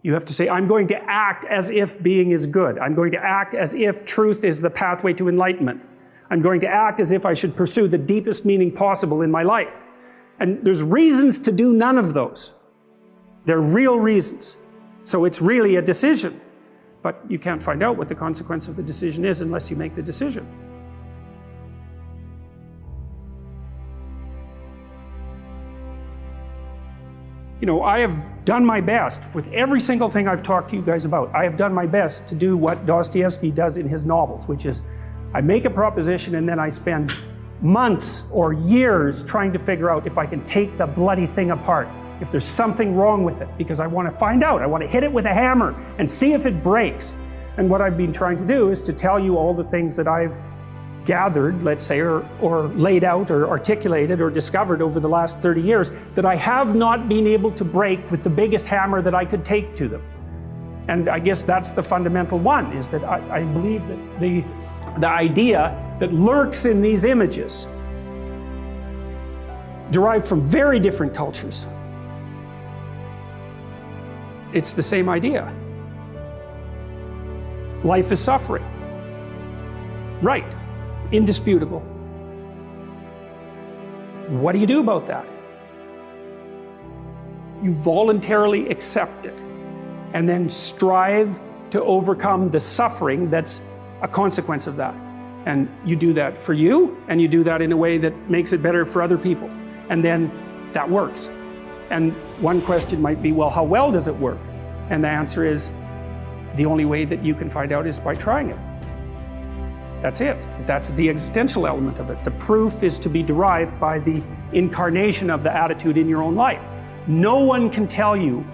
You have to say, I'm going to act as if being is good. I'm going to act as if truth is the pathway to enlightenment. I'm going to act as if I should pursue the deepest meaning possible in my life. And there's reasons to do none of those. They're real reasons. So it's really a decision. But you can't find out what the consequence of the decision is unless you make the decision. You know, I have done my best with every single thing I've talked to you guys about. I have done my best to do what Dostoevsky does in his novels, which is I make a proposition and then I spend months or years trying to figure out if I can take the bloody thing apart, if there's something wrong with it, because I want to find out. I want to hit it with a hammer and see if it breaks. And what I've been trying to do is to tell you all the things that I've gathered, let's say, or laid out or articulated or discovered over the last 30 years that I have not been able to break with the biggest hammer that I could take to them. And I guess that's the fundamental one, is that I believe that the idea that lurks in these images, derived from very different cultures, it's the same idea. Life is suffering. Right. Indisputable. What do you do about that? You voluntarily accept it and then strive to overcome the suffering that's a consequence of that. And you do that for you, and you do that in a way that makes it better for other people. And then that works. And one question might be, well, how well does it work? And the answer is, the only way that you can find out is by trying it. That's it. That's the existential element of it. The proof is to be derived by the incarnation of the attitude in your own life. No one can tell you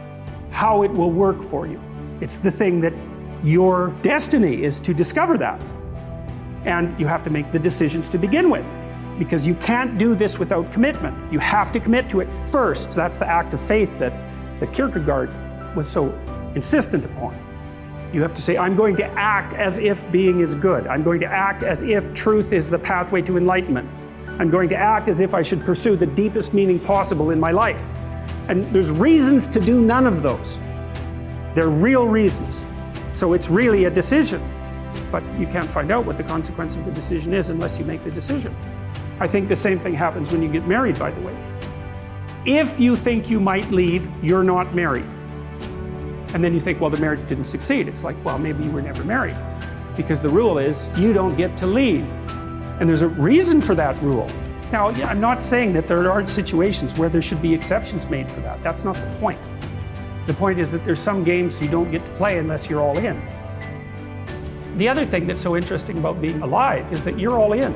how it will work for you. It's the thing that your destiny is to discover that. And you have to make the decisions to begin with, because you can't do this without commitment. You have to commit to it first. That's the act of faith that Kierkegaard was so insistent upon. You have to say, I'm going to act as if being is good. I'm going to act as if truth is the pathway to enlightenment. I'm going to act as if I should pursue the deepest meaning possible in my life. And there's reasons to do none of those. They're real reasons. So it's really a decision. But you can't find out what the consequence of the decision is unless you make the decision. I think the same thing happens when you get married, by the way. If you think you might leave, you're not married. And then you think, well, the marriage didn't succeed. It's like, well, maybe you were never married. Because the rule is, you don't get to leave. And there's a reason for that rule. Now, I'm not saying that there aren't situations where there should be exceptions made for that. That's not the point. The point is that there's some games you don't get to play unless you're all in. The other thing that's so interesting about being alive is that you're all in.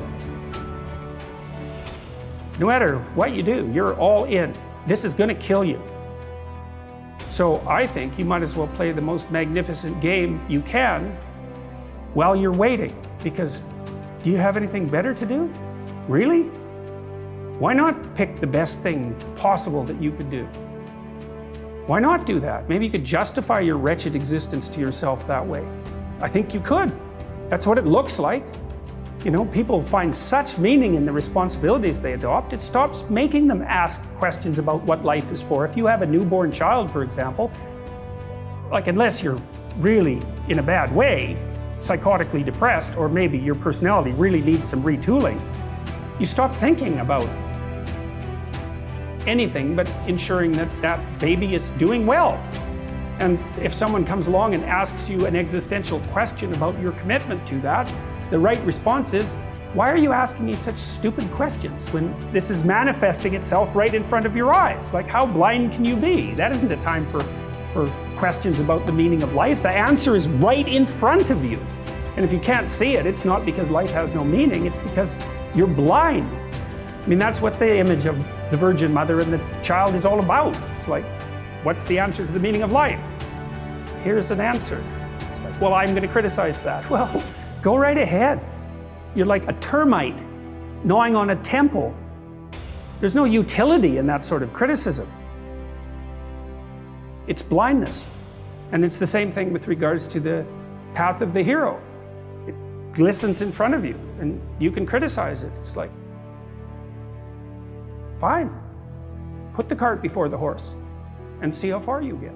No matter what you do, you're all in. This is going to kill you. So I think you might as well play the most magnificent game you can while you're waiting. Because do you have anything better to do? Really? Why not pick the best thing possible that you could do? Why not do that? Maybe you could justify your wretched existence to yourself that way. I think you could. That's what it looks like. You know, people find such meaning in the responsibilities they adopt, it stops making them ask questions about what life is for. If you have a newborn child, for example, like unless you're really in a bad way, psychotically depressed, or maybe your personality really needs some retooling, you stop thinking about anything but ensuring that that baby is doing well. And if someone comes along and asks you an existential question about your commitment to that, the right response is, why are you asking me such stupid questions when this is manifesting itself right in front of your eyes? Like, how blind can you be? That isn't a time for questions about the meaning of life. The answer is right in front of you. And if you can't see it, it's not because life has no meaning, it's because you're blind. I mean, that's what the image of the Virgin Mother and the child is all about. It's like, what's the answer to the meaning of life? Here's an answer. It's like, well, I'm going to criticize that. Well, go right ahead. You're like a termite gnawing on a temple. There's no utility in that sort of criticism. It's blindness. And it's the same thing with regards to the path of the hero. It glistens in front of you, and you can criticize it. It's like, fine. Put the cart before the horse and see how far you get.